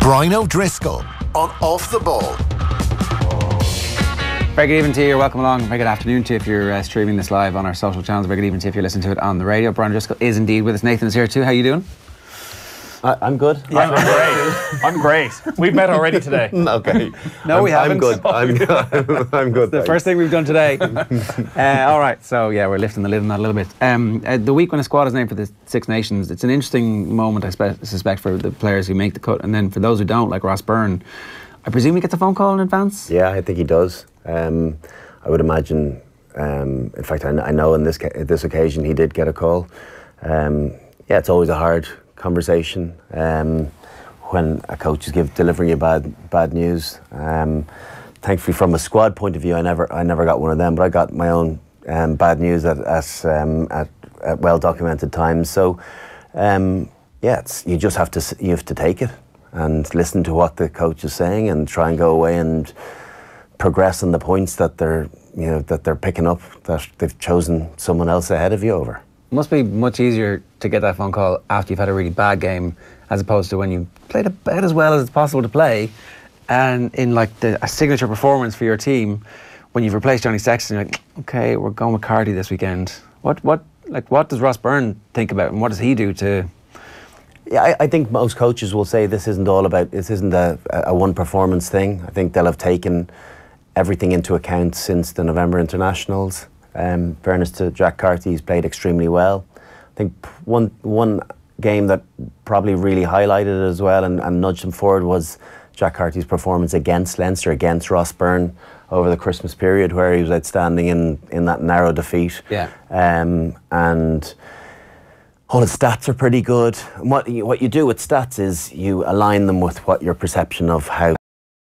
Brian O'Driscoll on Off the Ball. Very good evening to you. Welcome along. Very good afternoon to you if you're streaming this live on our social channels. Very good evening to you if you're listening to it on the radio. Brian O'Driscoll is indeed with us. Nathan is here too. How are you doing? I'm good. Yeah. I'm great. I'm great. We've met already today. Okay. No, we haven't. I'm good. I'm good. The first thing we've done today. All right. So yeah, we're lifting the lid on that a little bit. The week when a squad is named for the Six Nations, it's an interesting moment, I suspect, for the players who make the cut, and then for those who don't, like Ross Byrne. I presume he gets a phone call in advance? Yeah, I think he does. I would imagine, in fact, I know on this occasion he did get a call. Yeah, it's always a hard conversation when a coach is delivering you bad news. Thankfully, from a squad point of view, I never got one of them, but I got my own bad news at well documented times. So, yeah, you just have to take it and listen to what the coach is saying and try and go away and progress on the points that they're picking up, that they've chosen someone else ahead of you over. It must be much easier to get that phone call after you've had a really bad game, as opposed to when you played about as well as it's possible to play, and in like a signature performance for your team, when you've replaced Johnny Sexton, you're like, okay, we're going with Carty this weekend. What does Ross Byrne think about, and what does he do to? Yeah, I think most coaches will say this isn't a one performance thing. I think they'll have taken everything into account since the November internationals. Fairness to Jack Carty, he's played extremely well. I think one game that probably really highlighted it as well and nudged him forward was Jack Carty's performance against Leinster, against Ross Byrne over the Christmas period, where he was outstanding in that narrow defeat. Yeah. And all his stats are pretty good. And what you do with stats is you align them with what your perception of how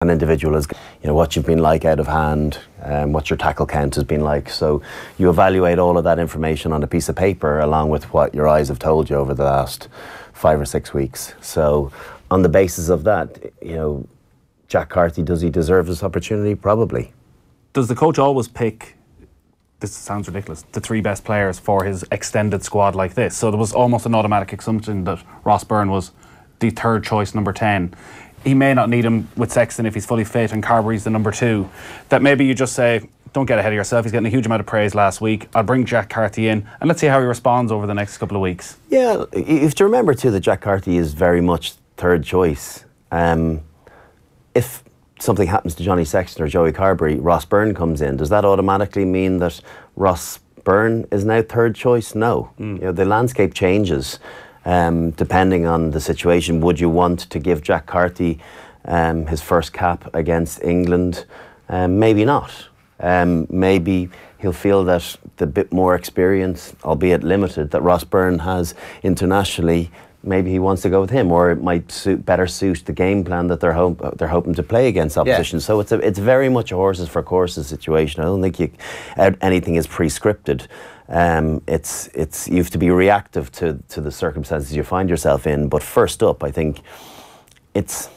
an individual is, what you've been like out of hand, what your tackle count has been like. So you evaluate all of that information on a piece of paper along with what your eyes have told you over the last 5 or 6 weeks. So on the basis of that, Jack Carty, does he deserve this opportunity? Probably. Does the coach always pick, this sounds ridiculous, the 3 best players for his extended squad like this? So there was almost an automatic assumption that Ross Byrne was the third choice, number 10. He may not need him with Sexton if he's fully fit, and Carberry's the number 2. That maybe you just say, don't get ahead of yourself. He's getting a huge amount of praise last week. I'll bring Jack Carty in and let's see how he responds over the next couple of weeks. Yeah, you have to remember too that Jack Carty is very much third choice. If something happens to Johnny Sexton or Joey Carberry, Ross Byrne comes in. Does that automatically mean that Ross Byrne is now third choice? No. The landscape changes. Depending on the situation. Would you want to give Jack Carty his first cap against England? Maybe not. Maybe he'll feel that the bit more experience, albeit limited, that Ross Byrne has internationally, maybe he wants to go with him, or it might better suit the game plan that they're hoping to play against opposition. Yeah. So it's very much a horses for courses situation. I don't think anything is pre-scripted. It's you have to be reactive to the circumstances you find yourself in. But first up, I think it's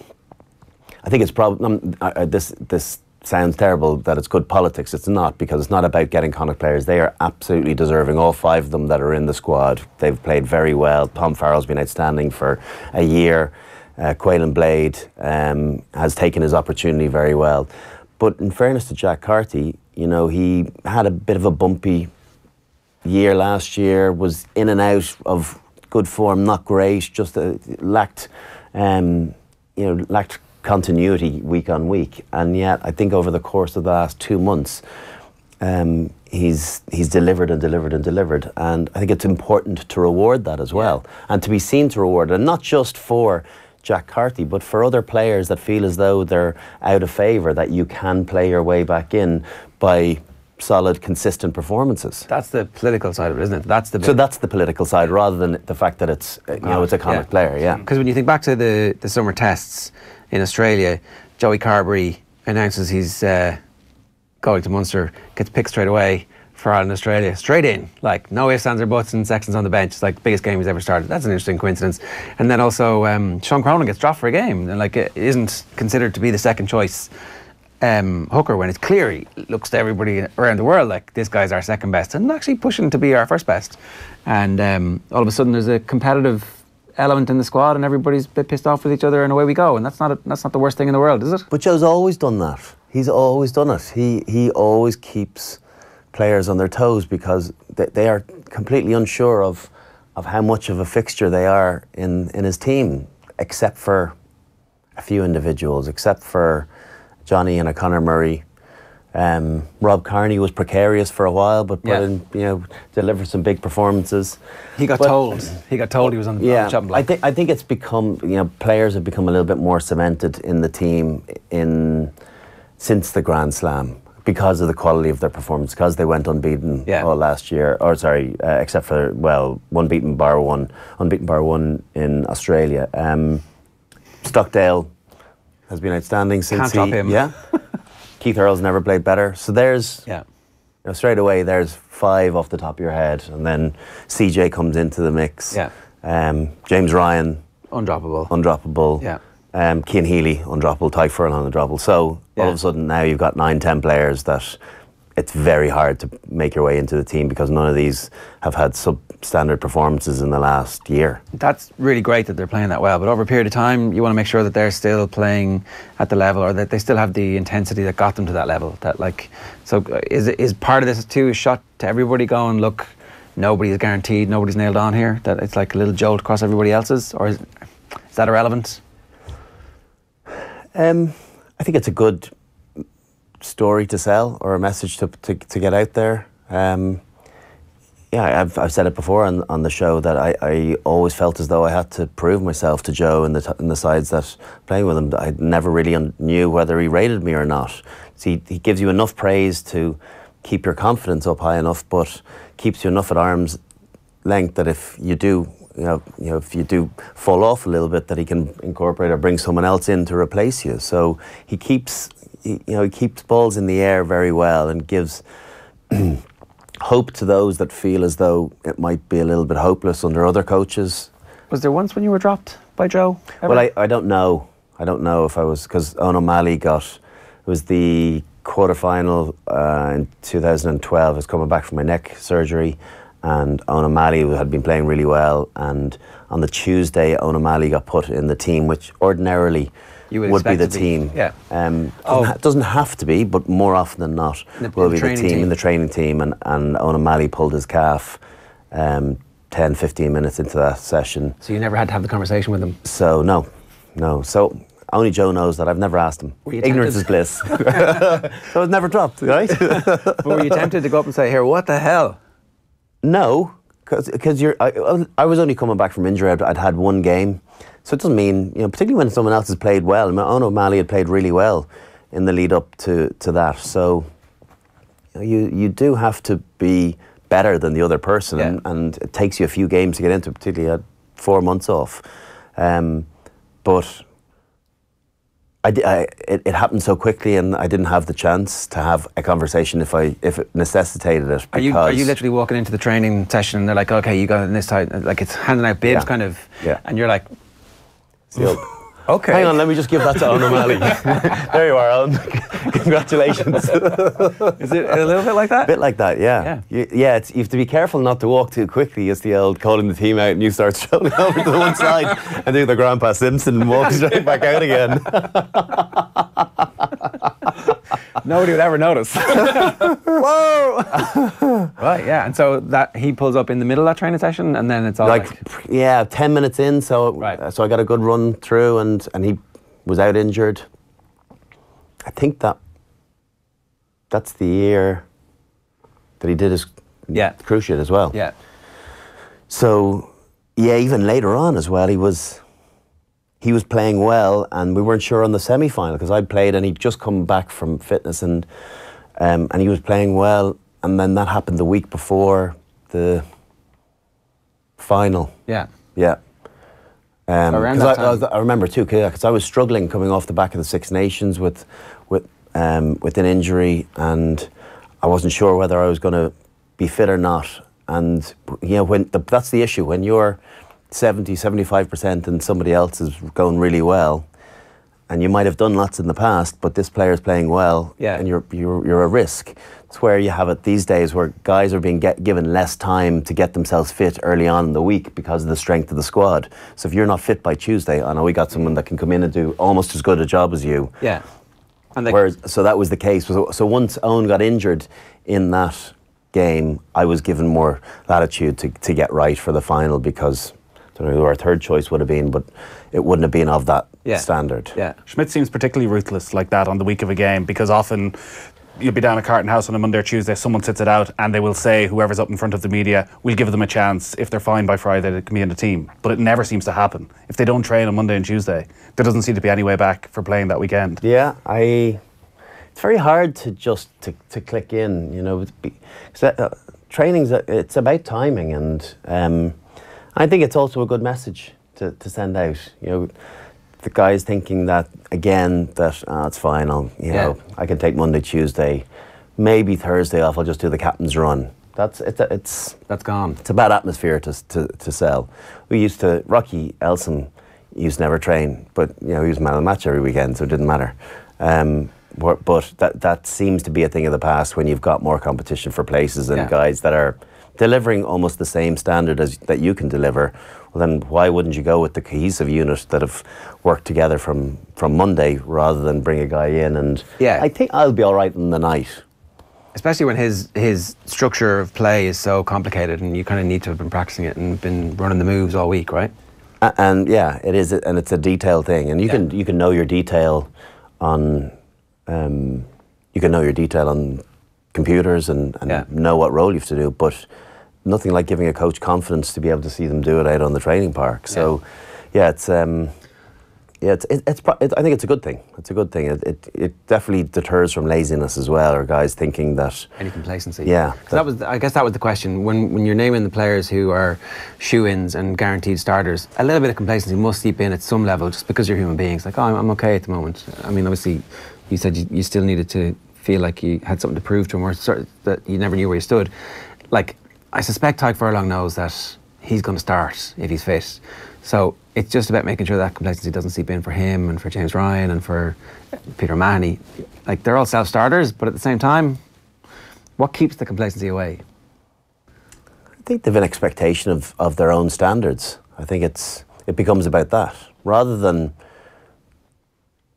probably this sounds terrible that it's good politics. It's not, because it's not about getting Connacht players. They are absolutely deserving. All 5 of them that are in the squad, they've played very well. Tom Farrell's been outstanding for a year. Quaylen Blade has taken his opportunity very well. But in fairness to Jack Carty, he had a bit of a bumpy year last year, was in and out of good form, not great, just lacked continuity week on week. And yet I think over the course of the last 2 months he's delivered and delivered and delivered, and I think it's important to reward that as well, and to be seen to reward it, and not just for Jack Carty but for other players that feel as though they're out of favour, that you can play your way back in by solid, consistent performances. That's the political side of it, isn't it? So that's the political side, rather than the fact that it's it's a Connacht player. Yeah. Because when you think back to the summer tests in Australia, Joey Carberry announces he's going to Munster, gets picked straight away for Ireland Australia, straight in, like no ifs, ands or buts, and Sexton's on the bench. It's like the biggest game he's ever started. That's an interesting coincidence. And then also Sean Cronin gets dropped for a game, and it isn't considered to be the second choice hooker, when it's clear he looks to everybody around the world like this guy's our second best and actually pushing to be our first best. And all of a sudden there's a competitive element in the squad, and everybody's a bit pissed off with each other, and away we go. And that's not the worst thing in the world, is it? But Joe's always done that. He's always done it. He always keeps players on their toes because they are completely unsure of how much of a fixture they are in his team, except for a few individuals, except for Johnny and Conor Murray. Rob Kearney was precarious for a while, but delivered some big performances. He got told he was on the chopping block. I think it's become, players have become a little bit more cemented in the team since the Grand Slam because of the quality of their performance, because they went unbeaten all last year, except for unbeaten bar one in Australia. Stockdale has been outstanding since Can't drop him. Yeah. Keith Earl's never played better. So there's straight away there's 5 off the top of your head, and then CJ comes into the mix. Yeah. James Ryan, undroppable. Yeah. Cian Healy, undroppable. Ty Furlong, undroppable. So all of a sudden now you've got 9-10 players that it's very hard to make your way into the team because none of these have had substandard performances in the last year. That's really great that they're playing that well, but over a period of time you want to make sure that they're still playing at the level, or that they still have the intensity that got them to that level. Is part of this too a shot to everybody going, look, nobody is guaranteed, nobody's nailed on here, that it's like a little jolt across everybody else's, or is that irrelevant? I think it's a good story to sell, or a message to get out there. I've said it before on the show that I always felt as though I had to prove myself to Joe in the sides that playing with him. I never really knew whether he rated me or not. So he gives you enough praise to keep your confidence up high enough, but keeps you enough at arm's length that if you do if you do fall off a little bit, that he can incorporate or bring someone else in to replace you. So he keeps balls in the air very well and gives hope to those that feel as though it might be a little bit hopeless under other coaches. Was there once when you were dropped by Joe? Ever? Well, I don't know. I don't know if I was, because Owen O'Malley it was the quarter-final in 2012. I was coming back from my neck surgery, and Owen O'Malley had been playing really well, and on the Tuesday Owen O'Malley got put in the team, which ordinarily would be the team. Doesn't have to be, but more often than not will be the team in the training team, and Owen O'Malley pulled his calf 10-15 minutes into that session. So you never had to have the conversation with him? So no. So only Joe knows that. I've never asked him. Ignorance is bliss. So it was never dropped, right? But were you tempted to go up and say, here, what the hell? No, because I was only coming back from injury. I'd had one game. So it doesn't mean, particularly when someone else has played well. I mean, Owen O'Malley had played really well in the lead up to that. So you do have to be better than the other person, and it takes you a few games to get into it, particularly at 4 months off. But it happened so quickly, and I didn't have the chance to have a conversation if it necessitated it. Are you literally walking into the training session and they're like, okay, you got it in this time, like it's handing out bibs kind of, and you're like, okay. Hang on, let me just give that to Owen O'Malley. There you are, Owen. Congratulations. Is it a little bit like that? A bit like that, yeah. You have to be careful not to walk too quickly. It's the old calling the team out and you start strolling over to the one side and do the Grandpa Simpson and walk straight back out again. Nobody would ever notice. Whoa! Right, yeah. And so that he pulls up in the middle of that training session, and then it's all 10 minutes in. So so I got a good run through, and he was out injured. I think that's the year that he did his cruciate as well. Yeah. So even later on as well, he was playing well, and we weren't sure on the semi-final because I'd played and he'd just come back from fitness, and he was playing well, and then that happened the week before the final. Yeah. Around that time. I remember too, because I was struggling coming off the back of the Six Nations with an injury, and I wasn't sure whether I was going to be fit or not. And that's the issue, when you're 70-75% and somebody else is going really well, and you might have done lots in the past, but this player's playing well, and you're a risk. It's where you have it these days, where guys are being given less time to get themselves fit early on in the week because of the strength of the squad. So if you're not fit by Tuesday, I know we got someone that can come in and do almost as good a job as you. Yeah. So that was the case. So once Owen got injured in that game, I was given more latitude to get right for the final, because I don't know who our third choice would have been, but it wouldn't have been of that standard. Yeah. Schmidt seems particularly ruthless like that on the week of a game, because often you'll be down at Carton House on a Monday or Tuesday, someone sits it out and they will say, whoever's up in front of the media, we'll give them a chance. If they're fine by Friday, they can be in the team. But it never seems to happen. If they don't train on Monday and Tuesday, there doesn't seem to be any way back for playing that weekend. Yeah, it's very hard to just to click in, you know. Training's it's about timing, and I think it's also a good message to send out. You know, the guys thinking that again, that it's fine. I can take Monday, Tuesday, maybe Thursday off. I'll just do the captain's run. That's gone. It's a bad atmosphere to sell. Rocky Elsom used to never train, but you know, he was man of the match every weekend, so it didn't matter. But that seems to be a thing of the past when you've got more competition for places and guys that are delivering almost the same standard as that you can deliver. Well, then why wouldn't you go with the cohesive unit that have worked together from Monday, rather than bring a guy in? And I think I'll be all right in the night. Especially when his structure of play is so complicated, and you kind of need to have been practicing it and been running the moves all week, right? And it is, and it's a detailed thing, and you can know your detail on computers and know what role you have to do, but nothing like giving a coach confidence to be able to see them do it out on the training park. So, it's I think it's a good thing. It's a good thing. It definitely deters from laziness as well, or guys thinking that any complacency. Yeah, I guess that was the question when you're naming the players who are shoe-ins and guaranteed starters. A little bit of complacency must seep in at some level, just because you're human beings. Like, I'm okay at the moment. I mean, obviously, you said you still needed to feel like you had something to prove to him, or that you never knew where you stood. Like, I suspect Tyke Furlong knows that he's going to start if he's fit. So it's just about making sure that complacency doesn't seep in for him and for James Ryan and for Peter Mahoney. Like, they're all self-starters, but at the same time, what keeps the complacency away? I think they've an expectation of their own standards. I think it becomes about that. Rather than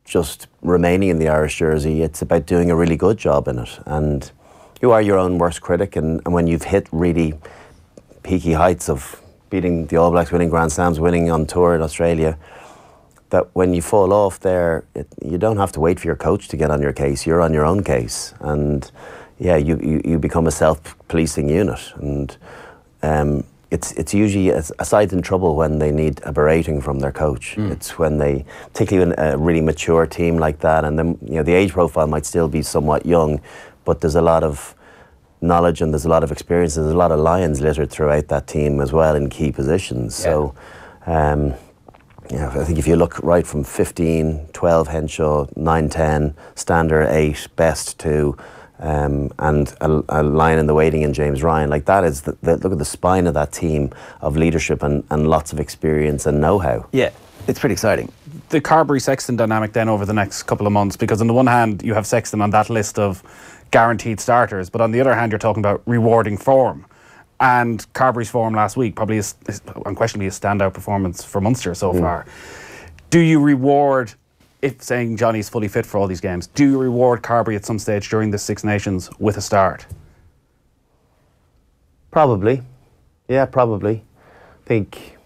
just remaining in the Irish jersey, it's about doing a really good job in it. And you are your own worst critic, and when you've hit really peaky heights of beating the All Blacks, winning Grand Slams, winning on tour in Australia, that when you fall off there, you don't have to wait for your coach to get on your case. You're on your own case, and you become a self-policing unit. And it's usually a side in trouble when they need a berating from their coach. It's when they, particularly in a really mature team like that, and then the age profile might still be somewhat young, but there's a lot of knowledge and there's a lot of experience. There's a lot of lions littered throughout that team as well in key positions. So, I think if you look right from 15, 12 Henshaw, 9, 10, Stander 8, Best 2, and a lion in the waiting in James Ryan, like that is look at the spine of that team of leadership and lots of experience and know-how. Yeah, it's pretty exciting. The Carbery-Sexton dynamic then over the next couple of months, because on the one hand you have Sexton on that list of guaranteed starters, but on the other hand you're talking about rewarding form, and Carbery's form last week probably is unquestionably a standout performance for Munster so far. Do you reward, if saying Johnny's fully fit for all these games, do you reward Carbery at some stage during the Six Nations with a start? Probably. Yeah, probably. I think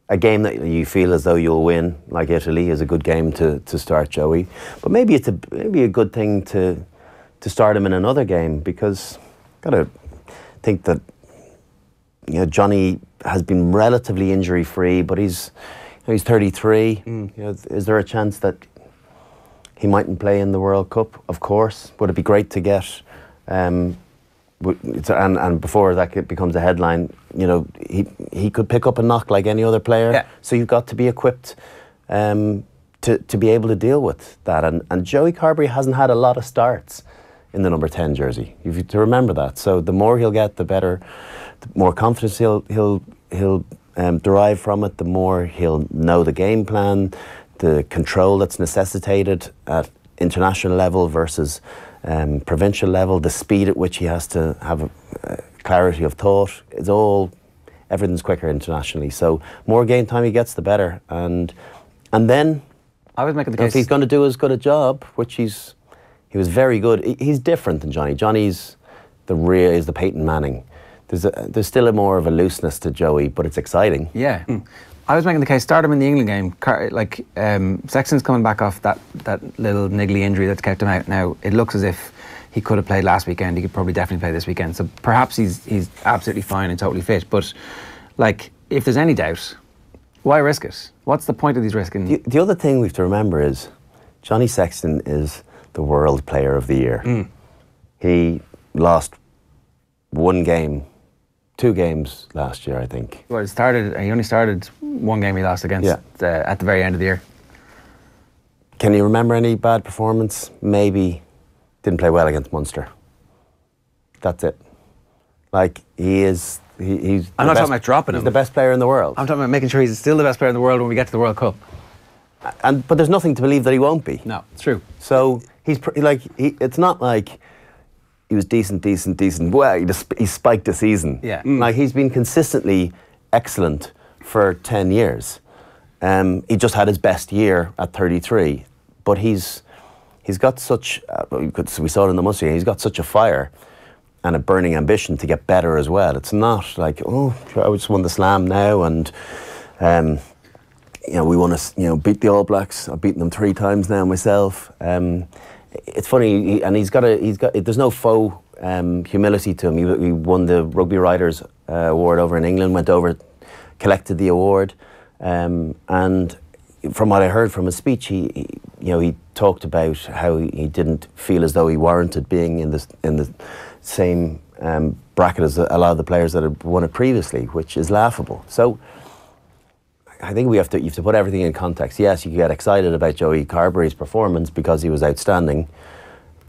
a game that you feel as though you'll win, like Italy, is a good game to start Joey. But maybe it's maybe a good thing to start him in another game, because got to think that Johnny has been relatively injury free, but he's 33. Is there a chance that he mightn't play in the World Cup? Of course. Would it be great to get? And before that becomes a headline, he could pick up a knock like any other player. Yeah. So you've got to be equipped to be able to deal with that. And Joey Carbery hasn't had a lot of starts in the number 10 jersey. You have to remember that. So the more he'll get, the better, the more confidence he'll derive from it. The more he'll know the game plan. the control that's necessitated at international level versus provincial level, the speed at which he has to have clarity of thought, everything's quicker internationally. So more game time he gets, the better. And then I was making the case if he's going to do as good a job, which he was very good. He's different than Johnny. Johnny's is the Peyton Manning. There's still more of a looseness to Joey, but it's exciting. Yeah. I was making the case, start him in the England game. Sexton's coming back off that little niggly injury that's kept him out. Now, it looks as if he could have played last weekend. He could probably definitely play this weekend. So perhaps he's absolutely fine and totally fit. But, if there's any doubt, why risk it? What's the point of these risking? The other thing we have to remember is Johnny Sexton is the World Player of the Year. He lost 2 games last year, I think. Well, he only started one game he lost against at the very end of the year. Can you remember any bad performance? Maybe didn't play well against Munster. That's it. He's I'm not talking about dropping him. He's the best player in the world. I'm talking about making sure he's still the best player in the world when we get to the World Cup. But there's nothing to believe that he won't be. No, it's true. So it's not like he was decent. Well, he spiked the season. Yeah. He's been consistently excellent for 10 years. He just had his best year at 33. But he's got such, we saw it in the Munster game, he's got such a fire and a burning ambition to get better as well. It's not like, I just won the Slam now and we want to beat the All Blacks. I've beaten them 3 times now myself. It's funny, and he's got. There's no faux humility to him. He won the Rugby Writers Award over in England. Went over, collected the award, and from what I heard from his speech, he talked about how he didn't feel as though he warranted being in the same bracket as a lot of the players that had won it previously, which is laughable. So I think you have to put everything in context. Yes, you get excited about Joey Carberry's performance because he was outstanding,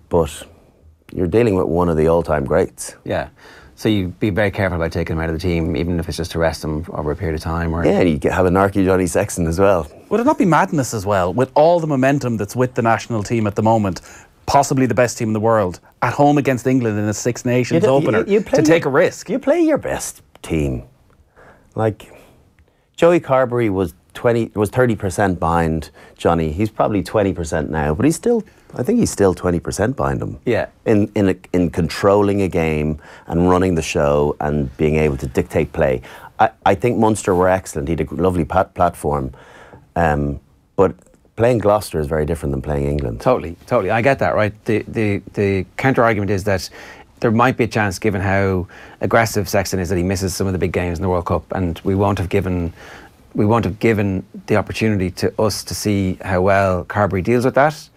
but you're dealing with one of the all-time greats. Yeah. So you be very careful about taking him out of the team, even if it's just to rest him over a period of time. Yeah, and you have a narky Johnny Sexton as well. Would it not be madness as well, with all the momentum that's with the national team at the moment, possibly the best team in the world, at home against England in a Six Nations opener, to take a risk? You play your best team. Joey Carberry was 30% behind Johnny. He's probably 20% now, but I think he's still 20% behind him. Yeah. In controlling a game and running the show and being able to dictate play. I think Munster were excellent. He had a lovely platform, but playing Gloucester is very different than playing England. Totally. I get that, right? The counter argument is that there might be a chance, given how aggressive Sexton is, that he misses some of the big games in the World Cup, and we won't have given the opportunity to us to see how well Carberry deals with that.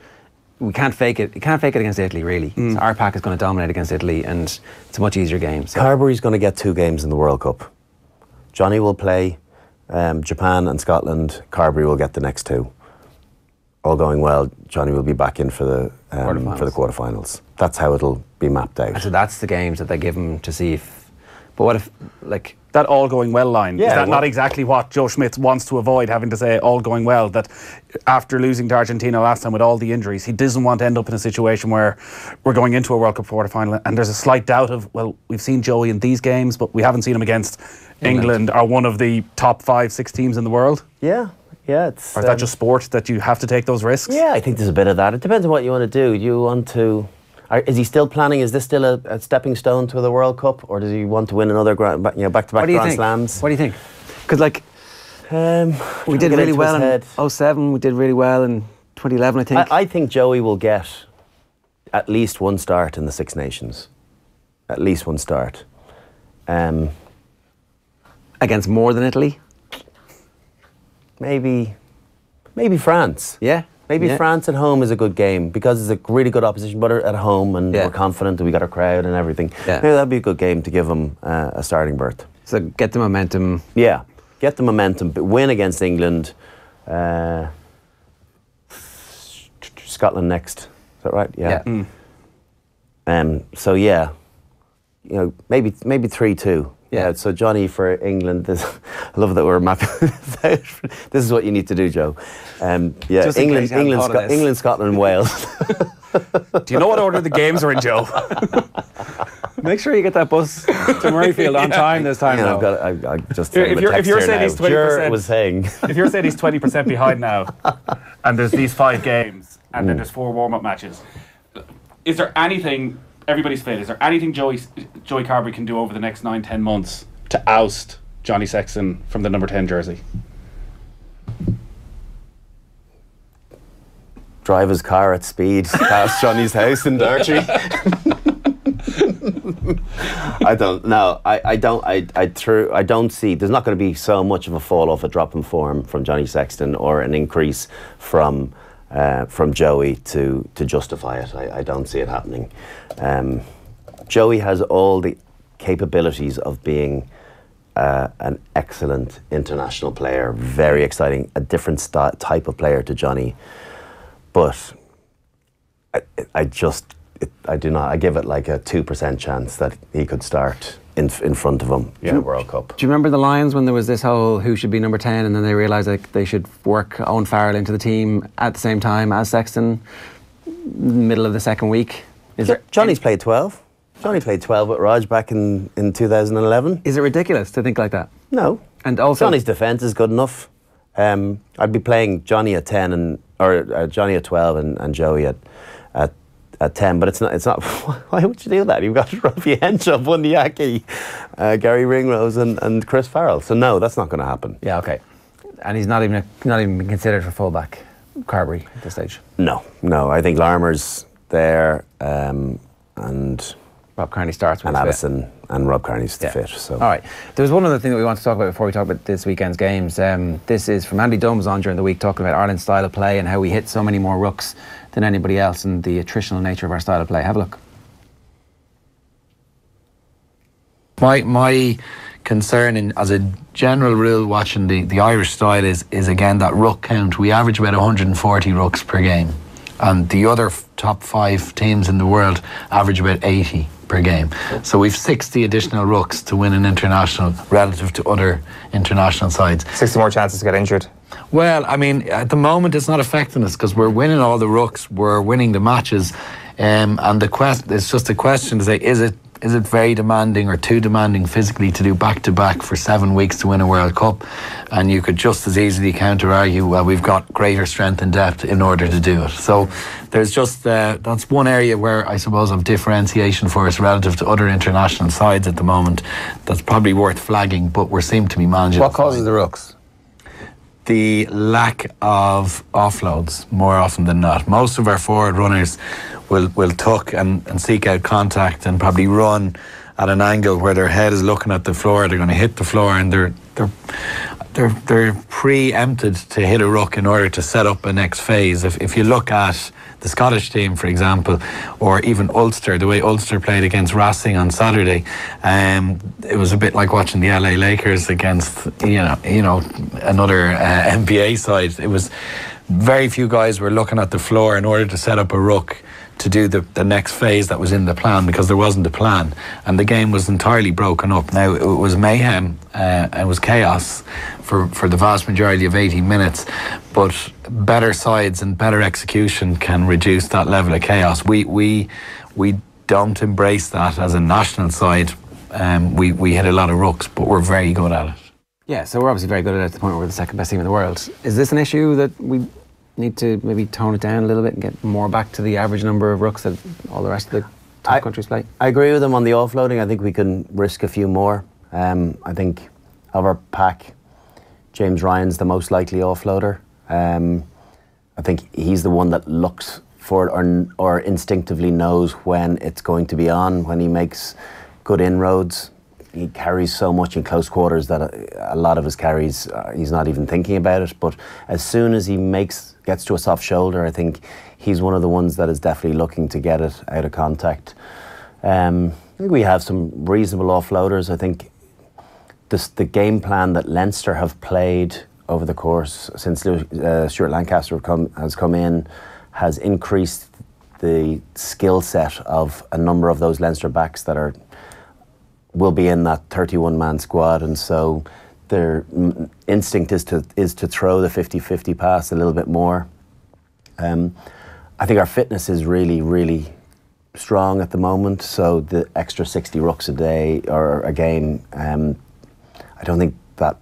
We can't fake it. You can't fake it against Italy, really. So our pack is going to dominate against Italy, and it's a much easier game. So. Carberry's going to get 2 games in the World Cup. Johnny will play Japan and Scotland. Carberry will get the next 2. All going well, Johnny will be back in for the quarterfinals. That's how it'll be mapped out. And so that's the games that they give him to see if. But what if, that all going well line, yeah, is that not exactly what Joe Schmidt wants to avoid, having to say all going well? That after losing to Argentina last time with all the injuries, he doesn't want to end up in a situation where we're going into a World Cup quarterfinal and there's a slight doubt of, well, we've seen Joey in these games, but we haven't seen him against England or one of the top 5-6 teams in the world. Yeah, it's. Or is that just sport that you have to take those risks? Yeah, I think there's a bit of that. It depends on what you want to do. Do you want to? Is he still planning? Is this still a stepping stone to the World Cup, or does he want to win another back-to-back Grand Slams? What do you think? Because we did really well in 2007. We did really well in 2011. I think. I think Joey will get at least 1 start in the Six Nations. At least 1 start. Against more than Italy. Maybe France. Yeah. Maybe France at home is a good game because it's a really good opposition, but at home and we're confident and we got our crowd and everything. Yeah. Maybe that'd be a good game to give them a starting berth. So get the momentum. Yeah, get the momentum. But win against England. Scotland next. Is that right? Yeah. So yeah, maybe 3-2. Yeah, so Johnny for England. I love that we're mapping this out. This is what you need to do, Joe. Yeah, Just in case you hadn't thought of this. England, Scotland, and Wales. Do you know what order the games are in, Joe? Make sure you get that bus to Murrayfield on time this time. Yeah, though. I just If you're saying he's 20%, Ger was saying. if you're saying he's 20% behind now, and there's these 5 games, and then there's 4 warm-up matches, is there anything? Everybody's fit. Is there anything Joey Carberry can do over the next 9-10 months to oust Johnny Sexton from the number 10 jersey? Drive his car at speed past Johnny's house in Dartry. I don't know. I don't see. There's not going to be so much of a fall off, a drop in form from Johnny Sexton, or an increase from Joey to justify it. I don't see it happening. Joey has all the capabilities of being an excellent international player, very exciting, a different type of player to Johnny. But I do not. I give it like a 2% chance that he could start in front of him in the World Cup. Do you remember the Lions when there was this whole who should be number 10, and then they realised like they should work Owen Farrell into the team at the same time as Sexton, middle of the second week? Johnny's played 12. Johnny played 12 with Raj back in 2011. Is it ridiculous to think like that? No. And also, Johnny's defence is good enough. I'd be playing Johnny at 10 or Johnny at 12 and Joey at 10, but it's not. Why would you do that? You've got Robbie Henshaw, Bundy Aki, Gary Ringrose, and Chris Farrell. So no, that's not going to happen. yeah, okay. And he's not even been considered for fullback, Carberry, at this stage. No. I think Larmer's there, and Rob Kearney starts with and his Addison and Rob Kearney's the fit. So all right. There was one other thing that we want to talk about before we talk about this weekend's games. This is from Andy Dunn, was on during the week talking about Ireland's style of play and how we hit so many more rucks than anybody else, and the attritional nature of our style of play. Have a look. My concern as a general rule watching the Irish style is again that ruck count. We average about 140 rucks per game, and the other top 5 teams in the world average about 80 per game. So we've 60 additional rucks to win an international relative to other international sides. 60 more chances to get injured. Well, I mean, at the moment it's not affecting us because we're winning all the rucks, we're winning the matches, and it's just a question to say, is it very demanding or too demanding physically to do back-to-back for 7 weeks to win a World Cup? And you could just as easily counter-argue, well, we've got greater strength and depth in order to do it. So there's just, that's one area where I suppose of differentiation for us relative to other international sides at the moment that's probably worth flagging, but we seem to be managing. What causes the rucks? The lack of offloads more often than not. Most of our forward runners will tuck and seek out contact and probably run at an angle where their head is looking at the floor. They're going to hit the floor, and they're preempted to hit a ruck in order to set up a next phase. If you look at the Scottish team, for example, or even Ulster, the way Ulster played against Racing on Saturday, it was a bit like watching the LA Lakers against another NBA side. It was very few guys were looking at the floor in order to set up a ruck to do the next phase that was in the plan, because there wasn't a plan, and the game was entirely broken up. Now it was mayhem, it was chaos for the vast majority of 80 minutes, but better sides and better execution can reduce that level of chaos. We don't embrace that as a national side. We hit a lot of rucks, but we're very good at it. Yeah, so we're obviously very good at it to the point where we're the second best team in the world. Is this an issue that we need to maybe tone it down a little bit and get more back to the average number of rucks that all the rest of the top countries play? I agree with him on the offloading. I think we can risk a few more. I think of our pack, James Ryan's the most likely offloader. I think he's the one that looks for it or instinctively knows when it's going to be on, when he makes good inroads. He carries so much in close quarters that a lot of his carries, he's not even thinking about it. But as soon as he gets to a soft shoulder, I think he's one of the ones that is definitely looking to get it out of contact. I think we have some reasonable offloaders. I think the game plan that Leinster have played over the course since Stuart Lancaster has come in has increased the skill set of a number of those Leinster backs that are will be in that 31-man squad, and so their instinct is to throw the 50-50 pass a little bit more. I think our fitness is really, really strong at the moment, so the extra 60 rucks a day or a game, I don't think that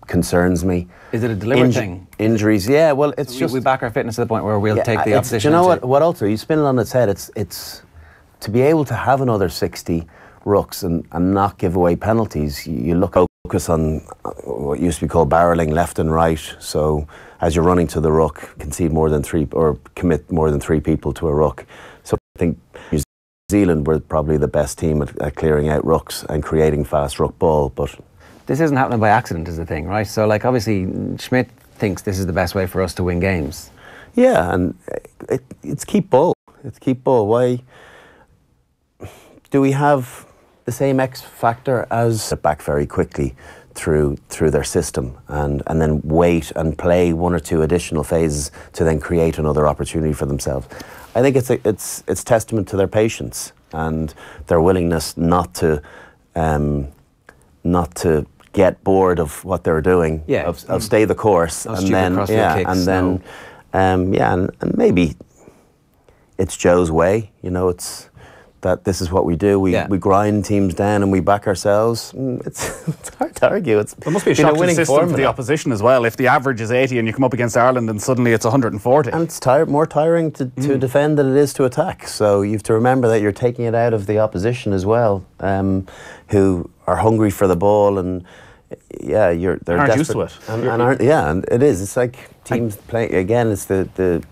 concerns me. Is it a deliberate thing? Injuries, yeah. Well, it's so just we back our fitness to the point where we'll take the opposition. Do you know what? Also, you spin it on its head. It's to be able to have another 60 rucks and not give away penalties. You look focus on what used to be called barrelling left and right. So as you're running to the ruck, concede more than 3 or commit more than 3 people to a ruck. So I think New Zealand were probably the best team at clearing out rucks and creating fast ruck ball, but this isn't happening by accident, is the thing, right? So, like, obviously, Schmidt thinks this is the best way for us to win games. Yeah, and it's keep ball. It's keep ball. Why do we have the same X factor as back very quickly through their system and then wait and play 1 or 2 additional phases to then create another opportunity for themselves? I think it's testament to their patience and their willingness not to get bored of what they're doing, of stay the course, and maybe it's Joe's way. You know, it's that this is what we do. We grind teams down and we back ourselves. It's hard to argue. There must be a shock to the system for the opposition as well. If the average is 80 and you come up against Ireland and suddenly it's 140. And it's more tiring to defend than it is to attack. So you have to remember that you're taking it out of the opposition as well, who are hungry for the ball and they're aren't used to it. And it is. It's like teams playing again. It's the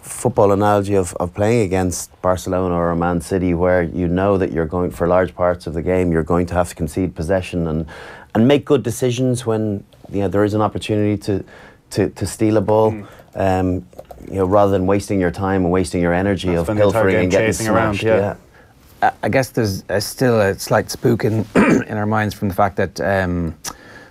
football analogy of playing against Barcelona or Man City, where you know that you're going for large parts of the game, you're going to have to concede possession and make good decisions when there is an opportunity to steal a ball, rather than wasting your time and wasting your energy of pilfering and getting smashed. Around, I guess there's still a slight spook in in our minds from the fact that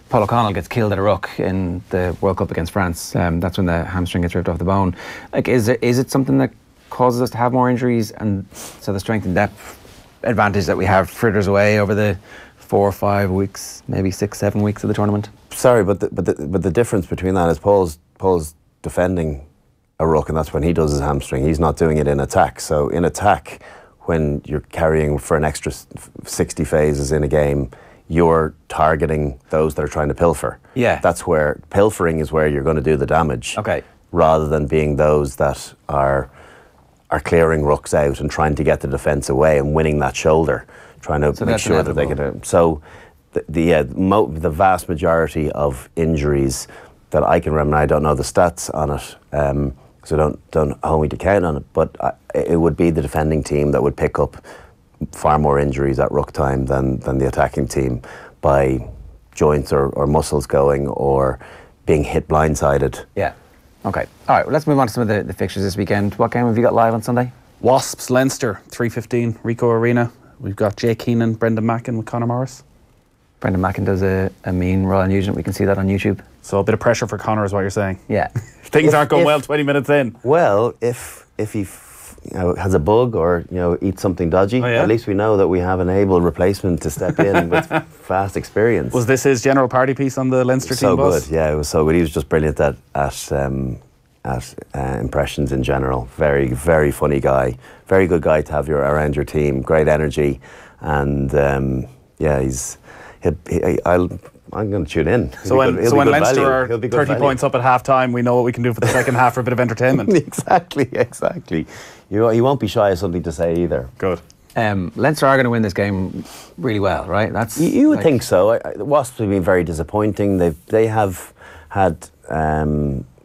Paul O'Connell gets killed at a ruck in the World Cup against France. That's when the hamstring gets ripped off the bone. Like, is it something that causes us to have more injuries, and so the strength and depth advantage that we have fritters away over the 4 or 5 weeks, maybe 6, 7 weeks of the tournament? Sorry, but the difference between that is Paul's defending a ruck, and that's when he does his hamstring. He's not doing it in attack. So in attack, when you're carrying for an extra 60 phases in a game, you're targeting those that are trying to pilfer. Yeah. That's where pilfering is where you're going to do the damage. Okay. Rather than being those that are clearing rucks out and trying to get the defence away and winning that shoulder, trying to make sure that they can. So the vast majority of injuries that I can remember, I don't know the stats on it, so don't hold me to count on it, but it would be the defending team that would pick up far more injuries at ruck time than the attacking team by joints or muscles going or being hit blindsided. Yeah. Okay. All right, well, let's move on to some of the fixtures this weekend. What game have you got live on Sunday? Wasps, Leinster, 3:15, Ricoh Arena. We've got Jay Keenan, Brendan Mackin with Conor Morris. Brendan Mackin does a mean Royal Nugent. We can see that on YouTube. So a bit of pressure for Conor is what you're saying? Yeah. Things aren't going well 20 minutes in. Well, if he has a bug or eats something dodgy, at least we know that we have an able replacement to step in with vast experience. Was this his general party piece on the Leinster team bus? So good, yeah, it was so good. He was just brilliant at impressions in general. Very, very funny guy. Very good guy to have around your team. Great energy, and I'm going to tune in. So when Leinster are 30 points up at half time, we know what we can do for the second half for a bit of entertainment. Exactly. You won't be shy of something to say either. Good. Leinster are going to win this game really well, right? That's you would think so. The Wasps have been very disappointing. They have had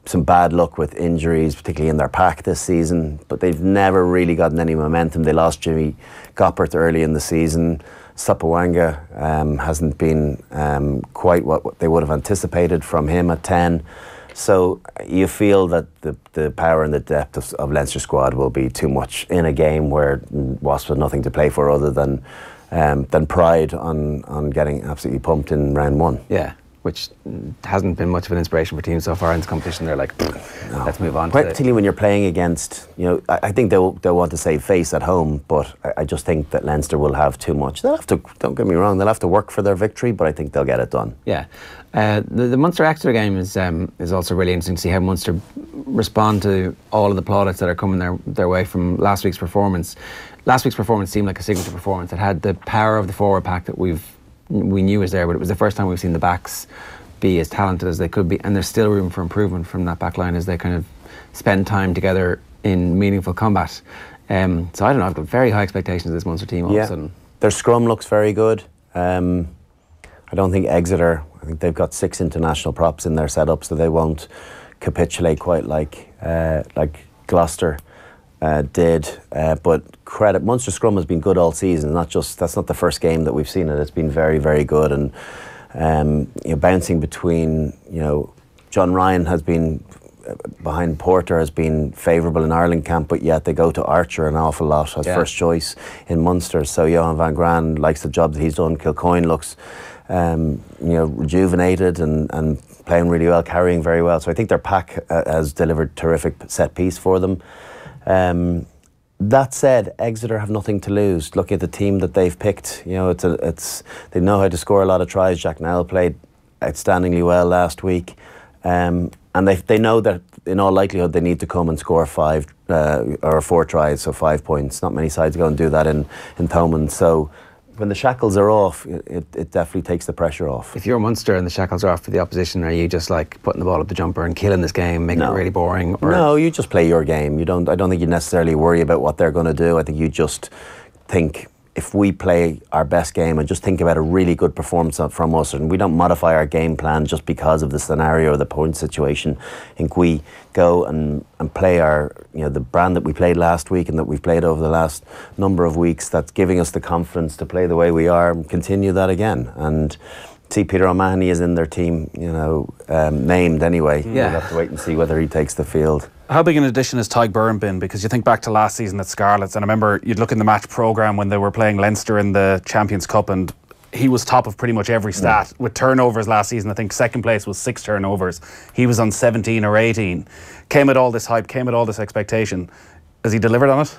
some bad luck with injuries, particularly in their pack this season, but they've never really gotten any momentum. They lost Jimmy Goppert early in the season. Sapawanga hasn't been quite what they would have anticipated from him at 10. So you feel that the power and the depth of Leinster squad will be too much in a game where Wasps had nothing to play for other than pride on getting absolutely pumped in round 1. Yeah. which hasn't been much of an inspiration for teams so far in this competition. They're like, let's move on. Particularly when you're playing against, I think they'll want to save face at home, but I just think that Leinster will have too much. They'll have to, don't get me wrong, they'll have to work for their victory, but I think they'll get it done. Yeah. The Munster-Exeter game is also really interesting to see how Munster respond to all of the plaudits that are coming their way from last week's performance. Last week's performance seemed like a signature performance. It had the power of the forward pack that we knew was there, but it was the first time we've seen the backs be as talented as they could be, and there's still room for improvement from that back line as they kind of spend time together in meaningful combat. So I don't know, I've got very high expectations of this Munster team all of a sudden. Their scrum looks very good. I don't think Exeter, I think they've got 6 international props in their setup, so they won't capitulate quite like Gloucester did, but credit, Munster scrum has been good all season. That's not the first game that we've seen it. It's been very, very good, and bouncing between, John Ryan has been behind Porter, has been favourable in Ireland camp, but yet they go to Archer an awful lot as first choice in Munster. So Johan van Graan likes the job that he's done. Kilcoyne looks rejuvenated and playing really well, carrying very well. So I think their pack has delivered terrific set piece for them. That said, Exeter have nothing to lose. Look at the team that they've picked. They know how to score a lot of tries. Jack Nell played outstandingly well last week, and they know that in all likelihood they need to come and score 5 or 4 tries, so 5 points. Not many sides go and do that in Thomond. So when the shackles are off, it definitely takes the pressure off. If you're Munster and the shackles are off for the opposition, are you just like putting the ball up the jumper and killing this game, making it really boring? No, you just play your game. I don't think you necessarily worry about what they're going to do. I think you just think, if we play our best game and just think about a really good performance from us, and we don't modify our game plan just because of the scenario or the point situation, I think we go and play our, the brand that we played last week and that we've played over the last number of weeks, that's giving us the confidence to play the way we are and continue that again. And see, Peter O'Mahony is in their team, named anyway. We'll have to wait and see whether he takes the field. How big an addition has Tadhg Byrne been? Because you think back to last season at Scarlets, and I remember you'd look in the match programme when they were playing Leinster in the Champions Cup, and he was top of pretty much every stat. With turnovers last season, I think second place was 6 turnovers. He was on 17 or 18. Came at all this hype, came at all this expectation. Has he delivered on it?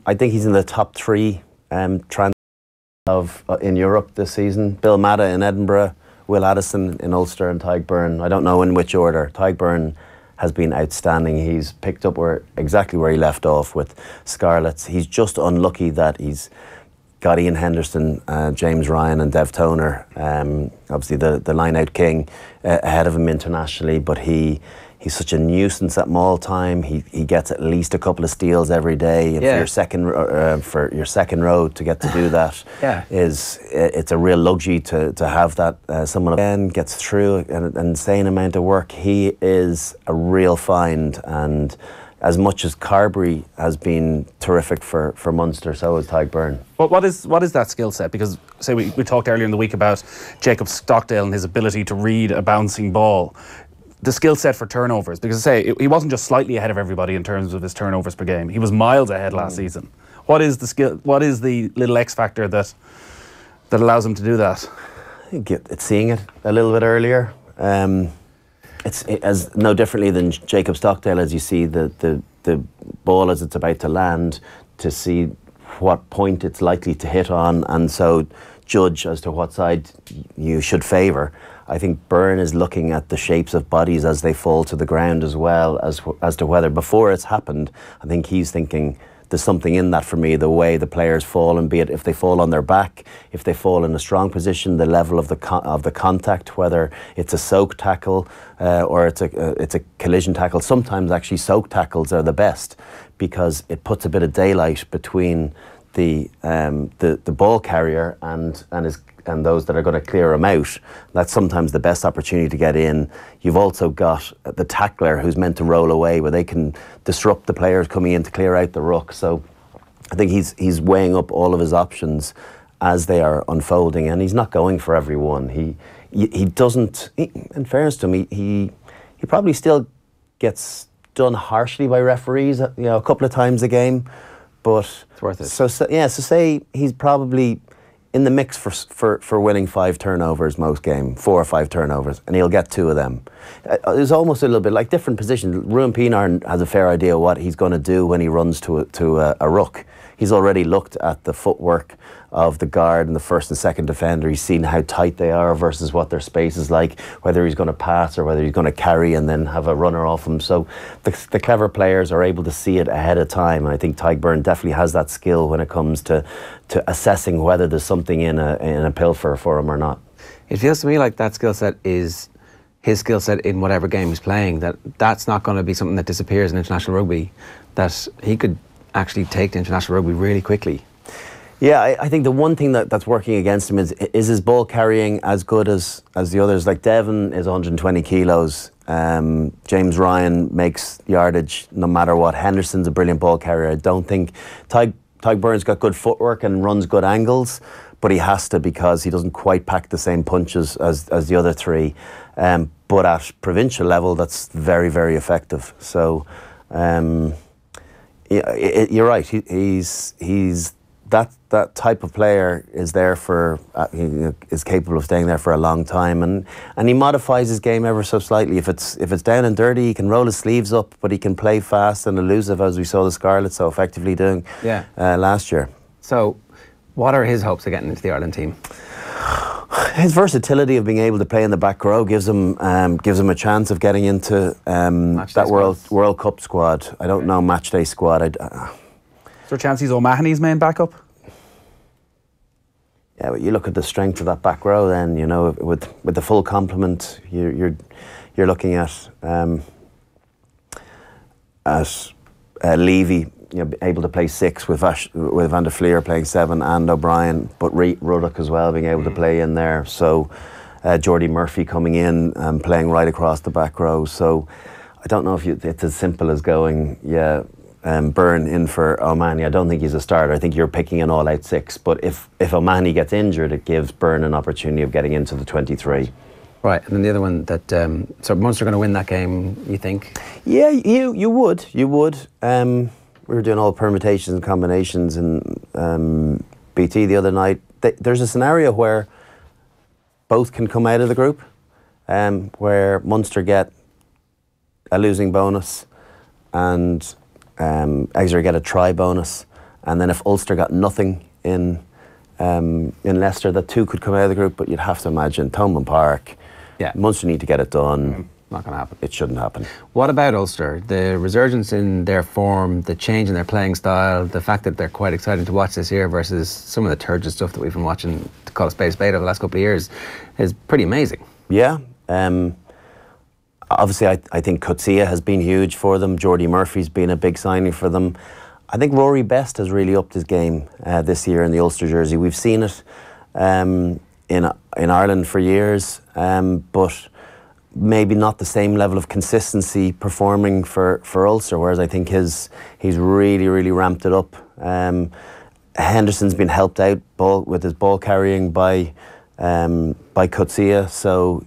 I think he's in the top 3 in Europe this season. Bill Matta in Edinburgh, Will Addison in Ulster, and Tadhg Byrne. I don't know in which order. Tadhg Byrne has been outstanding. He's picked up exactly where he left off with Scarlets. He's just unlucky that he's got Ian Henderson, James Ryan and Dev Toner, obviously the line-out king, ahead of him internationally, but he's such a nuisance at maul time. He gets at least a couple of steals every day. And for your second row to get to do that it's a real luxury to have that. Someone again gets through an insane amount of work. He is a real find, and as much as Carberry has been terrific for Munster, so has Tadhg Byrne. What is that skill set? Because say we talked earlier in the week about Jacob Stockdale and his ability to read a bouncing ball. The skill set for turnovers, because he wasn't just slightly ahead of everybody in terms of his turnovers per game. He was miles ahead last season. What is the skill? What is the little X factor that allows him to do that? I think it's seeing it a little bit earlier. It's as no differently than Jacob Stockdale, as you see the ball as it's about to land, to see what point it's likely to hit on, and so judge as to what side you should favour. I think Byrne is looking at the shapes of bodies as they fall to the ground, as well as to whether, before it's happened, I think he's thinking there's something in that for me, the way the players fall, and be it if they fall on their back, if they fall in a strong position, the level of the contact, whether it's a soak tackle or it's a collision tackle. Sometimes actually soak tackles are the best, because it puts a bit of daylight between the ball carrier and those that are going to clear him out. That's sometimes the best opportunity to get in. You've also got the tackler who's meant to roll away, where they can disrupt the players coming in to clear out the ruck. So I think he's weighing up all of his options as they are unfolding, and he's not going for every one. He doesn't, in fairness to him, he probably still gets done harshly by referees, a couple of times a game, but it's worth it. So say he's probably in the mix for winning 5 turnovers most game, 4 or 5 turnovers, and he'll get 2 of them. It's almost a little bit like different positions. Ruan Pienaar has a fair idea what he's going to do when he runs to a ruck. He's already looked at the footwork of the guard and the first and second defender. He's seen how tight they are versus what their space is like, whether he's going to pass or whether he's going to carry and then have a runner off him. So the clever players are able to see it ahead of time. And I think Tadhg Beirne definitely has that skill when it comes to assessing whether there's something in a pilfer for him or not. It feels to me like that skill set is his skill set in whatever game he's playing, that's not going to be something that disappears in international rugby, that he could actually take to international rugby really quickly. Yeah, I think the one thing that's working against him is his ball carrying as good as the others. Like Devon is 120 kilos. James Ryan makes yardage no matter what. Henderson's a brilliant ball carrier. I don't think Tadhg Beirne's got good footwork and runs good angles, but he has to because he doesn't quite pack the same punches as the other 3. But at provincial level, that's very, very effective. So you're right. He's that type of player is there for is capable of staying there for a long time, and he modifies his game ever so slightly. If it's down and dirty, he can roll his sleeves up, but he can play fast and elusive, as we saw the Scarlets so effectively doing last year. So, what are his hopes of getting into the Ireland team? His versatility of being able to play in the back row gives him a chance of getting into that World Cup squad. I don't know, match day squad. Is there a chance he's O'Mahony's main backup? Yeah, but you look at the strength of that back row. Then with the full complement, you're looking at Levy, able to play 6 with Van der Fleer playing 7 and O'Brien, but Ruddock as well being able to play in there. So Jordy Murphy coming in and playing right across the back row. So I don't know if it's as simple as going Beirne in for O'Mahony. I don't think he's a starter. I think you're picking an all-out 6. But if O'Mahony gets injured, it gives Beirne an opportunity of getting into the 23. Right, and then the other one that so Munster are going to win that game, you think? Yeah, you would. We were doing all permutations and combinations in BT the other night. There's a scenario where both can come out of the group, where Munster get a losing bonus and Exeter get a try bonus, and then if Ulster got nothing in Leicester, that 2 could come out of the group. But you'd have to imagine Thomond Park. Yeah, Munster need to get it done. Not going to happen. It shouldn't happen. What about Ulster? The resurgence in their form, the change in their playing style, the fact that they're quite exciting to watch this year versus some of the turgid stuff that we've been watching, to call a spade over the last couple of years, is pretty amazing. Yeah. Obviously, I think Coetzee has been huge for them. Jordy Murphy's been a big signing for them. I think Rory Best has really upped his game this year in the Ulster jersey. We've seen it in Ireland for years, but maybe not the same level of consistency performing for Ulster, whereas I think he's really, really ramped it up. Henderson's been helped out with his ball carrying by Coetzee, so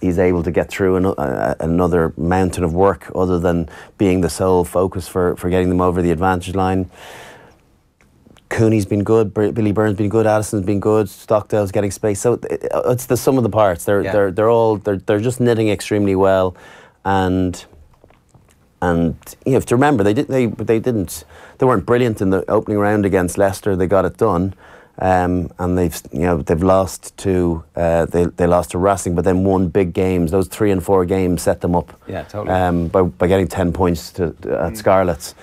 he's able to get through another mountain of work other than being the sole focus for getting them over the advantage line. Cooney's been good, Billy Byrne's been good, Addison's been good, Stockdale's getting space. So it's the sum of the parts. They're just knitting extremely well, and you have to remember they weren't brilliant in the opening round against Leicester. They got it done, and they've lost to they lost to Racing, but then won big games. Those 3 and 4 games set them up. Yeah, totally. By getting 10 points at Scarlets.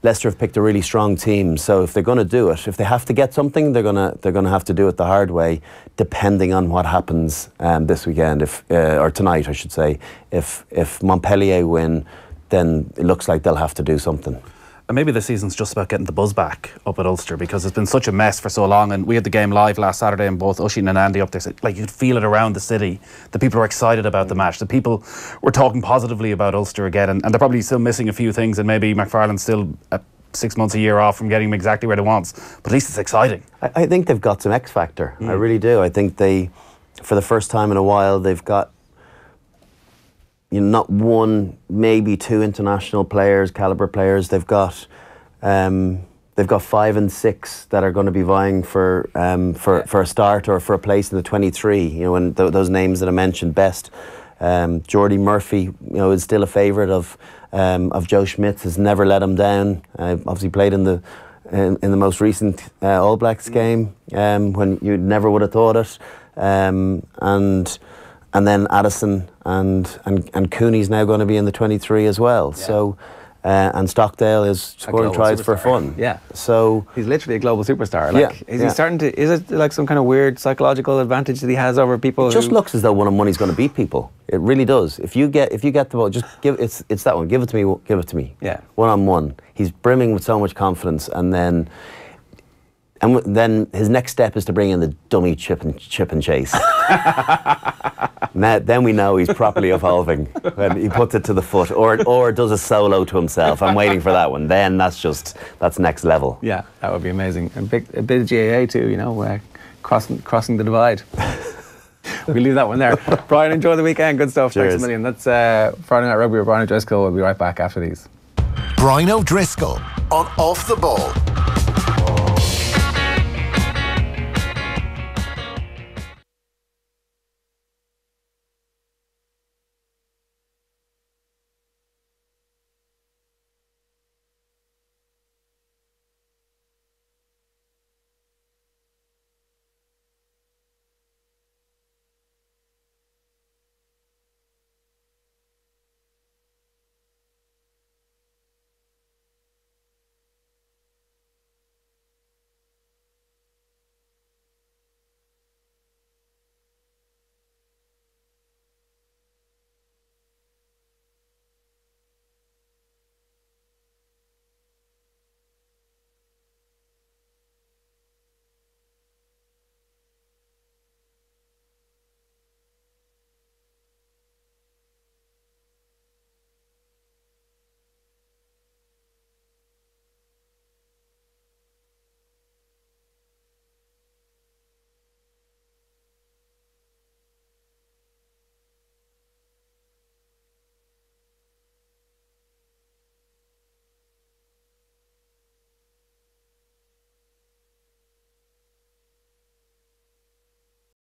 Leicester have picked a really strong team, so if they're going to do it, if they have to get something, they're going to have to do it the hard way, depending on what happens this weekend, or tonight, I should say. If Montpellier win, then it looks like they'll have to do something. And maybe the season's just about getting the buzz back up at Ulster, because it's been such a mess for so long. And we had the game live last Saturday, and both Oisin and Andy up there said, like, you could feel it around the city. The people were excited about the match. The people were talking positively about Ulster again, and they're probably still missing a few things, and maybe McFarlane's still 6 months, a year off from getting them exactly where they want. But at least it's exciting. I think they've got some X factor. I really do. I think for the first time in a while, they've got not 1, maybe 2 international players, calibre players. They've got they've got 5 and 6 that are going to be vying for a start or for a place in the 23. You know, and those names that I mentioned, Best, Jordy Murphy, you know, is still a favourite of Joe Schmidt. Has never let him down. Obviously played in the most recent All Blacks game when you never would have thought it. And then Addison and Cooney's now going to be in the 23 as well. Yeah. So. And Stockdale is scoring tries for fun. Yeah. So he's literally a global superstar. Like, is he starting to? Is it like some kind of weird psychological advantage that he has over people? It just looks as though one of money's going to beat people. It really does. If you get the ball, just give it's that one. Give it to me. Give it to me. Yeah. 1-on-1. He's brimming with so much confidence, and then his next step is to bring in the dummy chip and chase. Now, then we know he's properly evolving when he puts it to the foot or does a solo to himself. I'm waiting for that one. Then that's next level. Yeah, that would be amazing. A bit of GAA too, you know, crossing the divide. We'll leave that one there. Brian, enjoy the weekend. Good stuff. Cheers. Thanks a million. That's Friday Night Rugby with Brian O'Driscoll. We'll be right back after these. Brian O'Driscoll on Off the Ball.